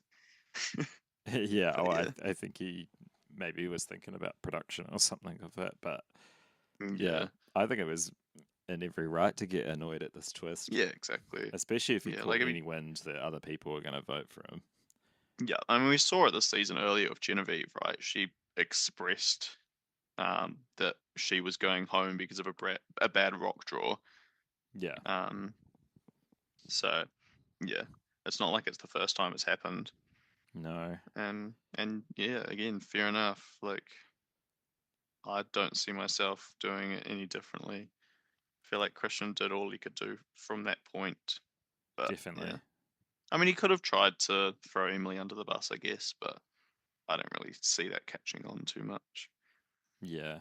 yeah. But Oh, yeah, I think he maybe was thinking about production or something of it, but yeah, yeah, I think it was in every right to get annoyed at this twist, yeah, exactly. especially if he Yeah, caught like I mean, any wind that other people were going to vote for him. yeah. I mean, we saw it this season earlier with Genevieve, right? She expressed that she was going home because of a bad rock draw. Yeah, Um, so yeah, it's not like it's the first time it's happened. no, And yeah, again, fair enough. Like I don't see myself doing it any differently. I feel like Christian did all he could do from that point. But yeah, definitely. I mean, he could have tried to throw Emily under the bus, I guess, but I don't really see that catching on too much. Yeah,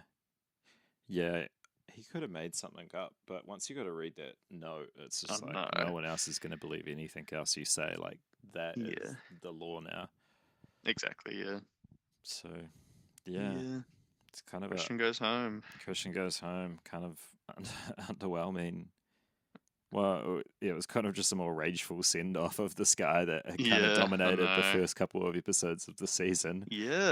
yeah. He could have made something up, but once you got to read that note, it's I just don't like know. no one else is going to believe anything else you say. Like that is Yeah, the law now. exactly. Yeah, So, yeah, yeah. It's kind of a Christian goes home. Christian goes home, kind of underwhelming. Well, yeah, it was kind of just a more rageful send off of this guy that had kind of Yeah, I dominated the know. first couple of episodes of the season.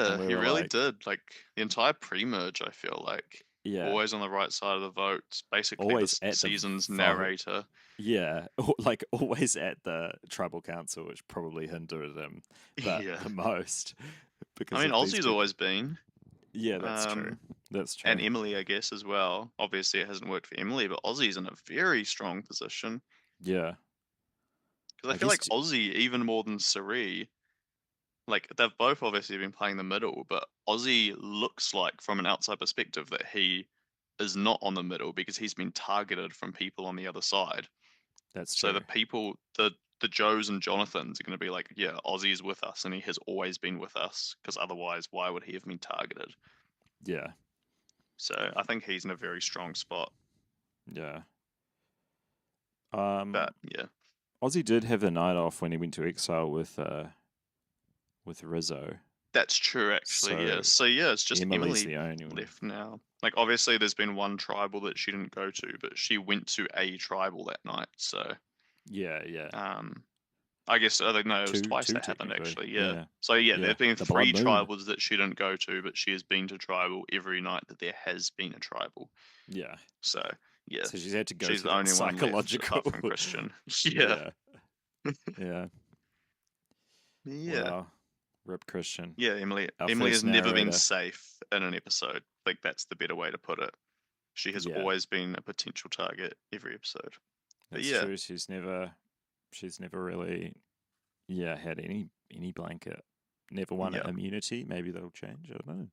And Yeah, we he were really like, did. Like the entire pre-merge, I feel like yeah, always on the right side of the vote. Basically, always this at the season's vote. narrator. Yeah, like always at the tribal council, which probably hindered him, but Yeah, the most I because mean of these Ozzy's people. always been, Yeah, that's true. um, That's and true. Emily, I guess as well. Obviously, it hasn't worked for Emily, but Ozzy's in a very strong position Yeah, because I I feel guess. like Ozzy, even more than Sari, like they've both obviously been playing the middle, but Ozzy looks like from an outside perspective that he is not on the middle because he's been targeted from people on the other side. That's So true. the people, the Joes and Jonathans are going to be like, yeah, Ozzy's with us, and he has always been with us because otherwise, why would he have been targeted? Yeah, So I think he's in a very strong spot. yeah. Um, But yeah, Ozzy did have the night off when he went to exile with Rizzo. that's true actually. So Yeah. So yeah, it's just Emily's Emily the only one. left now. Like obviously, there's been one tribal that she didn't go to, but she went to a tribal that night. So Yeah, yeah. um, I guess I don't know. It was twice Two that happened technically. actually. Yeah. Yeah, So yeah, yeah. there've been The Blood three Moon. tribals that she didn't go to, but she has been to tribal every night that there has been a tribal. Yeah. So yeah, So she's had to go she's through the that only one left psychological. apart from Christian. Yeah. Yeah, yeah. Yeah. Wow. Rip Christian, Yeah, Emily. our Emily first has never been narrator. safe in an episode. Like that's the better way to put it. She has Yeah, always been a potential target every episode. But that's yeah, true. She's never really, yeah, had any blanket. Never won yeah, immunity. Maybe that'll change. I don't know.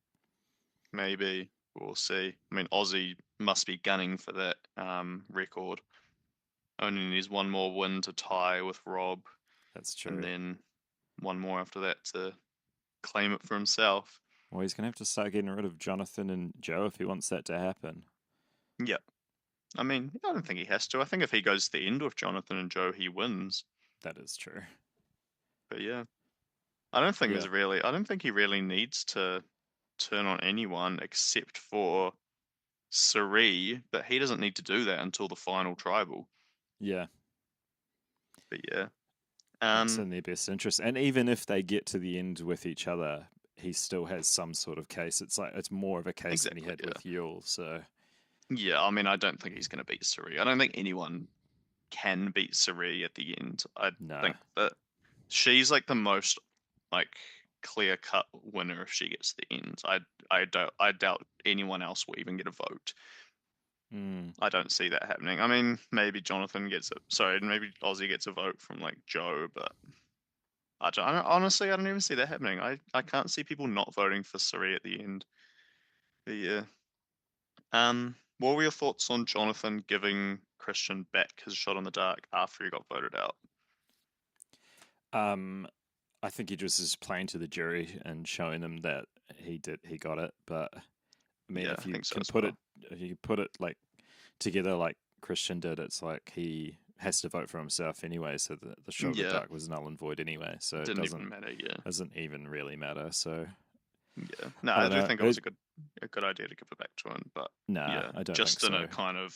maybe we'll see. I mean, Aussie must be gunning for that record. Only needs one more win to tie with Rob, That's and true. then one more after that to claim it for himself. Well, he's gonna have to start getting rid of Jonathan and Joe if he wants that to happen. Yep. I mean, I don't think he has to. I think if he goes to the end with Jonathan and Joe, he wins. That is true. But yeah, I don't think Yeah, there's really. I don't think he really needs to turn on anyone except for Sari, but he doesn't need to do that until the final tribal. yeah. But yeah, That's um, in their best interest. And even if they get to the end with each other, he still has some sort of case. It's like it's more of a case than he exactly. had Yeah, with Yule. So yeah. I mean, I don't think he's going to beat Sari. I don't think anyone can beat Sari at the end. I no, think that she's like the most like clear cut winner if she gets to the end. I doubt anyone else will even get a vote. mm, I don't see that happening. I mean, maybe Jonathan gets it. Sorry, maybe Ozzy gets a vote from like Joe, but honestly, I don't even see that happening. I can't see people not voting for Sari at the end. But yeah. What were your thoughts on Jonathan giving Christian back his shot in the dark after he got voted out? um, I think he just is playing to the jury and showing them that he got it. But I mean, Yeah, I think so as if well. you put it like together like Christian did, it's like he has to vote for himself anyway. So the shot in the Yeah, dark was null and void anyway. So it didn't even matter. Yeah, doesn't even really matter. So yeah. No, I I don't do know. think it was a good idea to give it back to him, but Nah, yeah, I don't think just in so. a kind of,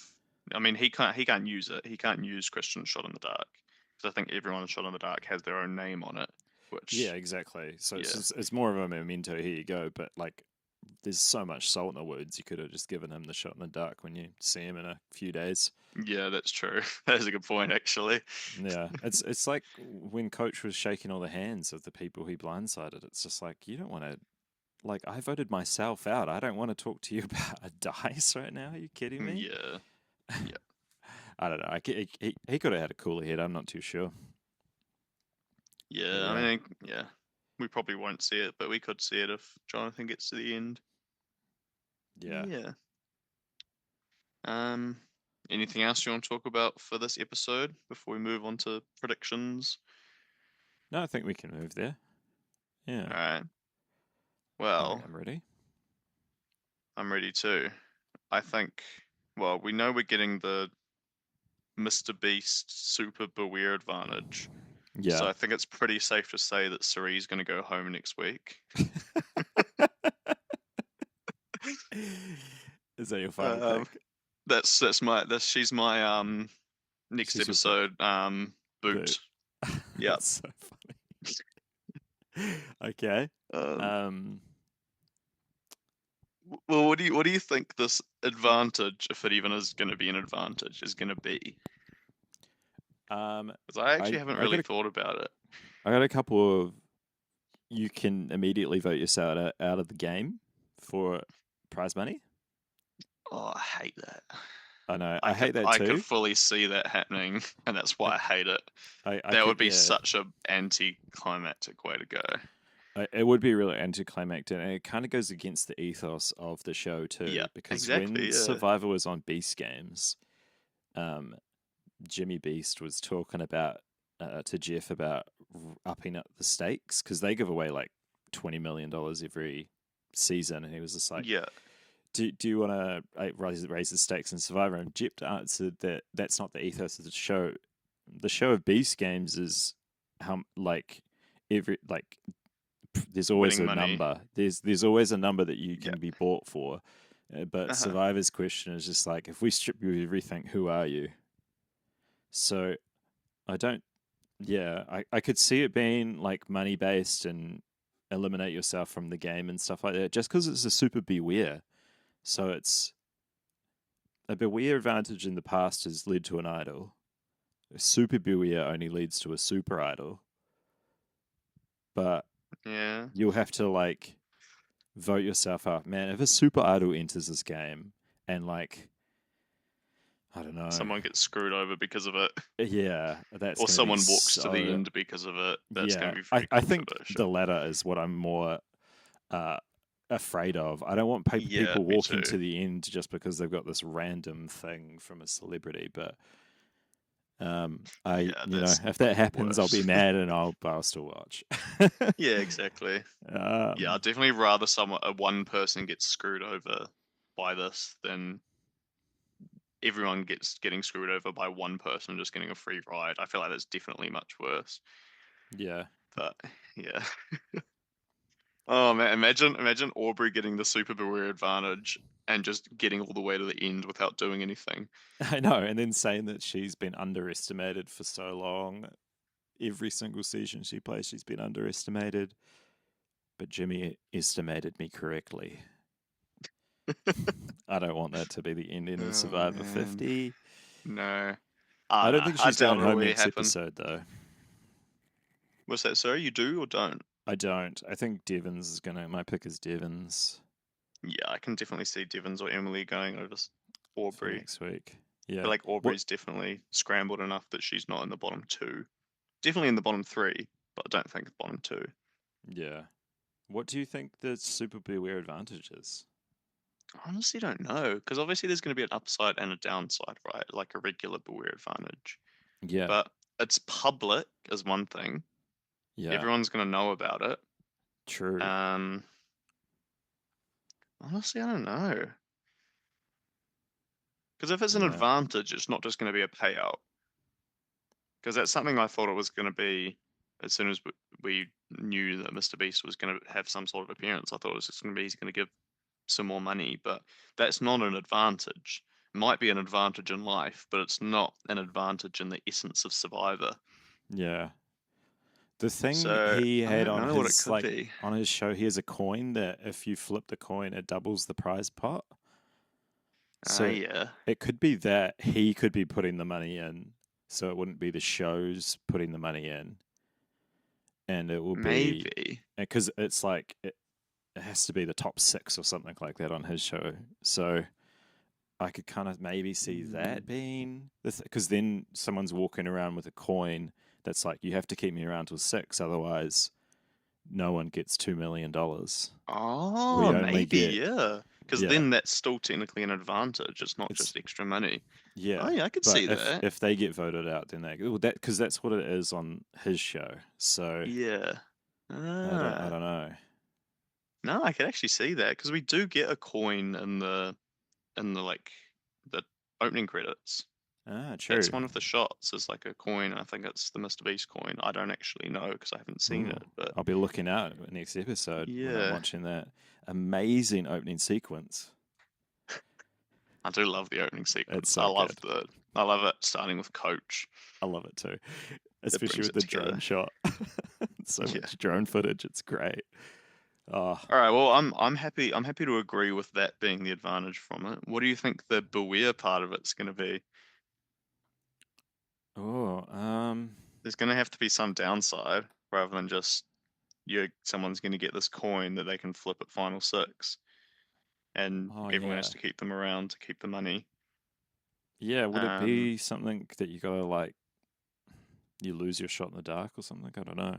I mean, he can't use it. He can't use Christian's shot in the dark because I think everyone's shot in the dark has their own name on it, Yeah, which exactly. So yeah, it's more of a memento. Here you go. But like, there's so much salt in the wounds. You could have just given him the shot in the dark when you see him in a few days. yeah, that's true. That is a good point actually. Yeah, it's like when Coach was shaking all the hands of the people he blindsided. It's just like you don't want to. Like I voted myself out. I don't want to talk to you about a dice right now. Are you kidding me? Yeah, yeah, I don't know. He could have had a cooler head. I'm not too sure. But yeah. I yeah, mean, yeah, we probably won't see it, but we could see it if Jonathan gets to the end. yeah. Yeah. Um, anything else you want to talk about for this episode before we move on to predictions? No, I think we can move there. All Yeah, right. I think Well, I'm ready. I'm ready too. I think, well, we know we're getting the Mr. Beast Super Beware advantage. So Yeah. I think it's pretty safe to say that Sari's going to go home next week. Is that your final Um, pick? that's she's my next She's your pick. episode But boot. Yep. that's so funny. Okay. Um, Um, well, what do you think this advantage, if it even is going to be an advantage, is going to be? um, Because I I actually haven't I got really a thought about it. I got a couple of you can immediately vote yourself out of the game for prize money. Oh, I hate that. I know. I I could hate that I could too. fully see that happening, and that's I why I hate it. I That would could be yeah. such a anticlimactic way to go. It would be really anticlimactic, and it kind of goes against the ethos of the show Yeah, too. Because when exactly. Yeah. Survivor was on Beast Games, um, Jimmy Beast was talking about to Jeff about upping up the stakes because they give away like $20 million every season, and he was just like, Yeah. "Do you want to raise the stakes in Survivor?" And Jeff answered that that's not the ethos of the show. The show of Beast Games is how like every like there's always Winning a money. number. There's always a number that you Yeah. can be bought for. But Uh-huh. Survivor's question is just like, if we strip you of everything, who are you? So I don't. Yeah, I could see it being like money based and eliminate yourself from the game and stuff like that. Just because it's a super beware, so it's a beware advantage in the past has led to an idol. A super beware only leads to a super idol, but Yeah. you'll have to like vote yourself up, man. If a super idol enters this game and like I don't know, Someone gets screwed over because of it, yeah, that's or going to be someone walks to the so. end because of it. That's going Yeah, to be I pretty I think controversial. the latter is what I'm more uh, afraid of. I don't want Yeah, people me walking too. to the end just because they've got this random thing from a celebrity. But I Yeah, you know that's if that happens, I'll be worse. mad and I'll still watch. Yeah, exactly. Yeah, um, I'd definitely rather one person gets screwed over by this than everyone getting screwed over by one person just getting a free ride. I feel like that's definitely much worse. yeah, But yeah. Oh man, imagine Aubrey getting the super beware advantage and just getting all the way to the end without doing anything. I know. And then saying that she's been underestimated for so long. Every single season she plays, she's been underestimated. But Jimmy estimated me correctly. I don't want that to be the ending of Oh Survivor man. 50. No. I don't Nah, think I she's doubt going it'll home really next happen. episode, though. What's that, sir? You do or don't? I don't. I think Devon's is going to. My pick is Devon's Yeah, I can definitely see Devons or Emily going over for Aubrey. next week. I Yeah. feel like What? Aubrey's definitely scrambled enough that she's not in the bottom two. Definitely in the bottom three, but I don't think bottom two. Yeah. What do you think the Super Beware advantage is? I honestly don't know, because obviously there's going to be an upside and a downside, right? Like a regular beware advantage. Yeah. But it's public is one thing. Yeah. Everyone's going to know about it. True. Um, honestly, I don't know. Because if it's an Yeah. advantage, it's not just going to be a payout. Because that's something I thought it was going to be as soon as we knew that Mr. Beast was going to have some sort of appearance. I thought it was just going to be he's going to give some more money, but that's not an advantage. It might be an advantage in life, but it's not an advantage in the essence of Survivor. Yeah. The thing So he I had don't on know what it his could be. show, he has a coin that if you flip the coin, it doubles the prize pot. So Yeah, it could be that he could be putting the money in, so it wouldn't be the shows putting the money in, and it will be maybe. because it's like it has to be the top six or something like that on his show. So I could kind of maybe see Mm. that being the because then someone's walking around with a coin that's like you have to keep me around till six, otherwise no one gets $2 million. We Oh, only maybe, get yeah. Because yeah, then that's still technically an advantage. It's not it's just extra money. Oh, yeah. yeah, I could But see that. if they get voted out, then they well, that because that's what it is on his show. So Yeah. I Ah. don't know. No, I could actually see that because we do get a coin in the like the opening credits. Ah, That's true. one of the shots is like a coin. I think it's the Mr. Beast coin. I don't actually know because I haven't seen Ooh, it, but I'll be looking out next episode when I'm yeah, watching that amazing opening sequence. I do love the opening It's sequence. so good. I love it starting with Coach. I love it too, That especially brings with it the drone together. shot. So Yeah. much drone footage. It's great. Oh, All right. Well, I'm happy. I'm happy to agree with that being the advantage from it. What do you think the beware part of it's going to be? oh, There's going to have to be some downside rather than just someone's going to get this coin that they can flip at final six, and oh everyone has yeah, to keep them around to keep the money. yeah. Would it Um, be something that you gotta like you lose your shot in the dark or something? I don't know.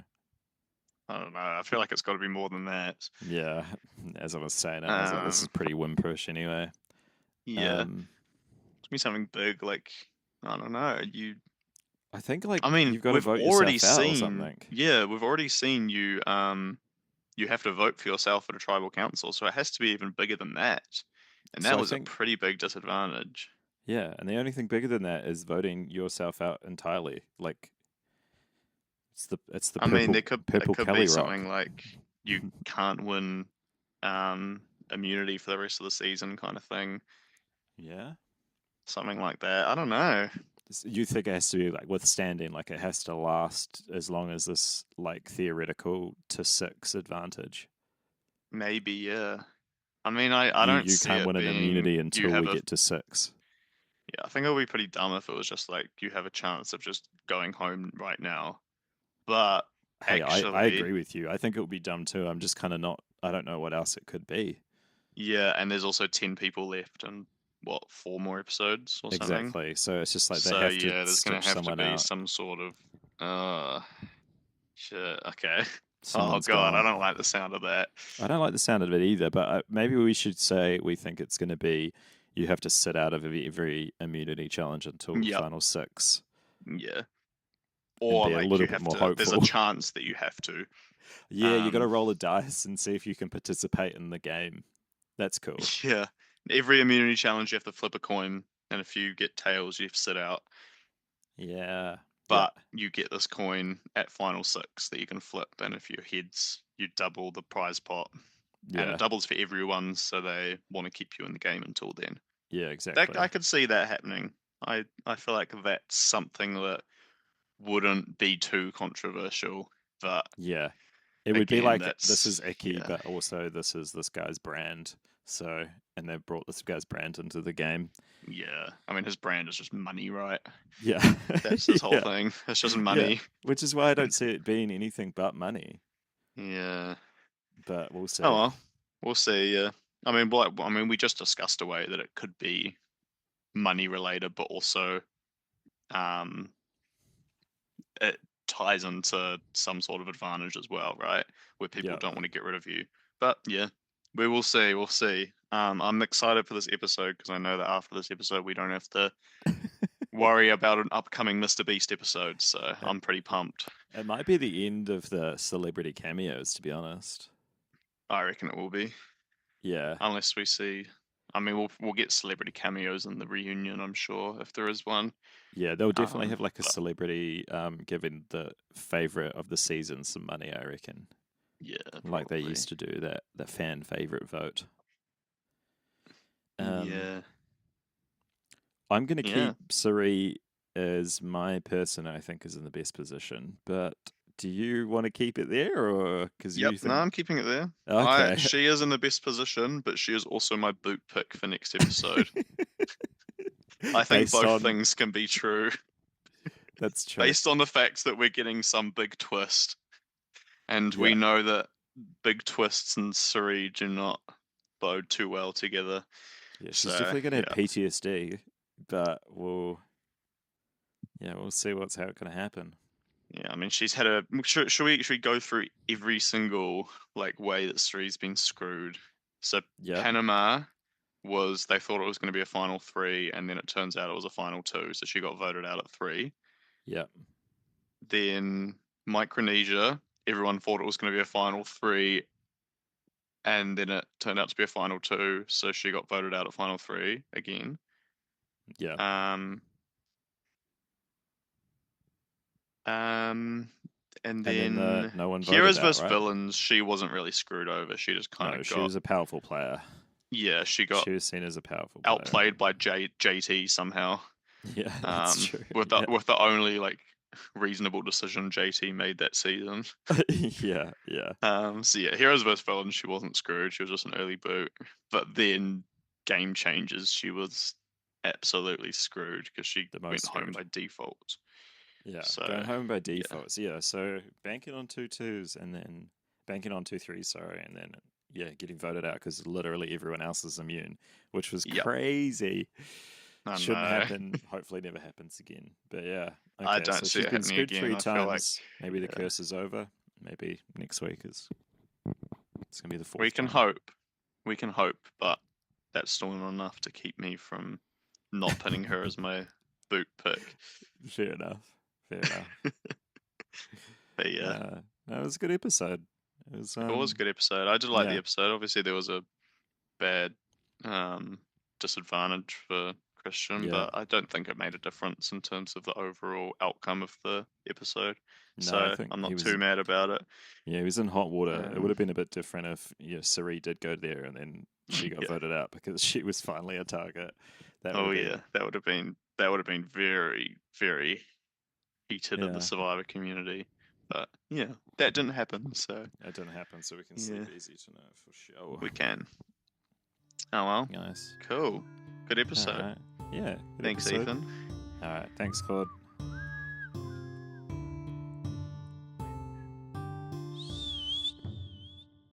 I don't know. I feel like it's got to be more than that. Yeah, as I was saying it, I was like, this is Um, pretty whimperish anyway. yeah, Um, to be something big like I don't know. I think like I mean, you've got to vote yourself out or something. we've already seen you. You have to vote for yourself at a tribal council, so it has to be even bigger than that. And So that I was a think pretty big disadvantage. yeah, and the only thing bigger than that is voting yourself out entirely. Like it's the I mean, it purple could be Kelly rock. something like you can't win immunity for the rest of the season, kind of thing. Yeah. Something like that. I don't know. You think it has to be like withstanding, like it has to last as long as this like theoretical to six advantage. Maybe, yeah. I mean, I You don't you see can't it win an being immunity you until have we a get to six. yeah, I think it would be pretty dumb if it was just like you have a chance of just going home right now. But Hey, I actually, agree with you. I think it would be dumb too. I'm just kind of not. I don't know what else it could be. yeah, and there's also 10 people left and what, four more episodes or something. Exactly. So it's just like they So have to yeah, there's gonna stitch have to someone be out. some sort of uh shit, okay. Oh Someone's God, I gone. don't like the sound of that. I don't like the sound of it either, but maybe we should say we think it's going to be you have to sit out of every immunity challenge until the Yep, final six yeah. and Or be a like little you bit have more to, there's a hopeful. chance that you have to. Yeah, you got to Um, roll a dice and see if you can participate in the game. That's cool. yeah. Every immunity challenge you have to flip a coin, and if you get tails, you have to sit out. Yeah. Yeah. But you get this coin at final six that you can flip, and if your heads, you double the prize pot, and it Yeah. doubles for everyone, so they want to keep you in the game until then. Yeah, That I exactly. could see that happening. I feel like that's something that wouldn't be too controversial, but Yeah. It would be again, like this is that's icky, yeah, but also this is this guy's brand. So, and they've brought this guy's brand into the game. yeah. I mean, his brand is just money, right? Yeah. That's his whole Yeah. thing. It's just Yeah. money. Which is why I don't And see it being anything but money. yeah. But we'll Oh see. well, we'll see. Yeah. I mean, we just discussed a way that it could be money related, but also um, it ties into some sort of advantage as well, right? Where people Yeah. don't want to get rid of you. But yeah, we will see. We'll see. I'm excited for this episode because I know that after this episode, we don't have to worry about an upcoming Mr. Beast episode. So It, I'm pretty pumped. it might be the end of the celebrity cameos, to be honest. I reckon it will be, Yeah. unless we see. I mean, we'll get celebrity cameos in the reunion, I'm sure, if there is one. Yeah, they'll definitely have like a But celebrity giving the favorite of the season some money, I reckon. yeah, Like they probably. used to do that fan favorite vote. Um, Yeah, I'm going to yeah. keep Suri as my person I think is in the best position, but do you want to keep it there or because Yep. you No, think I'm keeping it there. okay. She is in the best position, but she is also my boot pick for next episode. I think Based both on things can be true, that's true. based on the fact that we're getting some big twist, and Yeah. we know that big twists and Suri do not bode too well together. Yeah, she's So definitely going to have yeah, PTSD, but we'll see what's how going to happen. yeah. I mean, she's had a. Should we go through every single like way that Suri's been screwed? So Yep. Panama was they thought it was going to be a final three, and then it turns out it was a final two, so she got voted out at three. Yep. Then Micronesia, everyone thought it was going to be a final three, and then it turned out to be a final two, so she got voted out at final three again. Yep. Um, Um, and And then then no one voted Heroes out, vs right? Villains, she wasn't really screwed over. She just kind No, of she got, was a powerful player. yeah, she got She was seen as a powerful player. outplayed by JT somehow. Yeah, that's true. Yeah. With the only like reasonable decision JT made that season. Yeah, yeah. So yeah, Heroes vs Villains, she wasn't screwed. She was just an early boot. But then Game Changers, she was absolutely screwed because she The most went home screwed. by default. Yeah, So going home by yeah, default. So, yeah, so banking on 2-2s and then banking on 2-3s, sorry, and then yeah, getting voted out because literally everyone else is immune, which was yep, crazy. I Shouldn't know. happen. Hopefully, never happens again. But yeah, I okay. don't So see she's it been happening screwed again. three I feel like times. Maybe the yeah, curse is over. Maybe next week is. It's gonna be the we fourth can time. hope. We can hope, but that's still not enough to keep me from not pinning her as my boot pick. Fair enough. Fair enough. But yeah, No, it was a good episode. It was it was a good episode. I did like the yeah, episode. Obviously, there was a bad disadvantage for Christian, yeah. but I don't think it made a difference in terms of the overall outcome of the episode. No, I So think I'm he not was too mad about it. yeah, he was in hot water. It would Um, have been a bit different if Sari did go there and then she got yeah. voted out because she was finally a target. That would Oh have yeah, been that would have been very very heated in the yeah. Survivor community. But yeah, that didn't happen. So That didn't happen, so we can yeah, sleep easy tonight for sure. we can. Oh well, Nice. cool, good All episode. right. Yeah, good Thanks, episode. Ethan. All right. Thanks, Claude.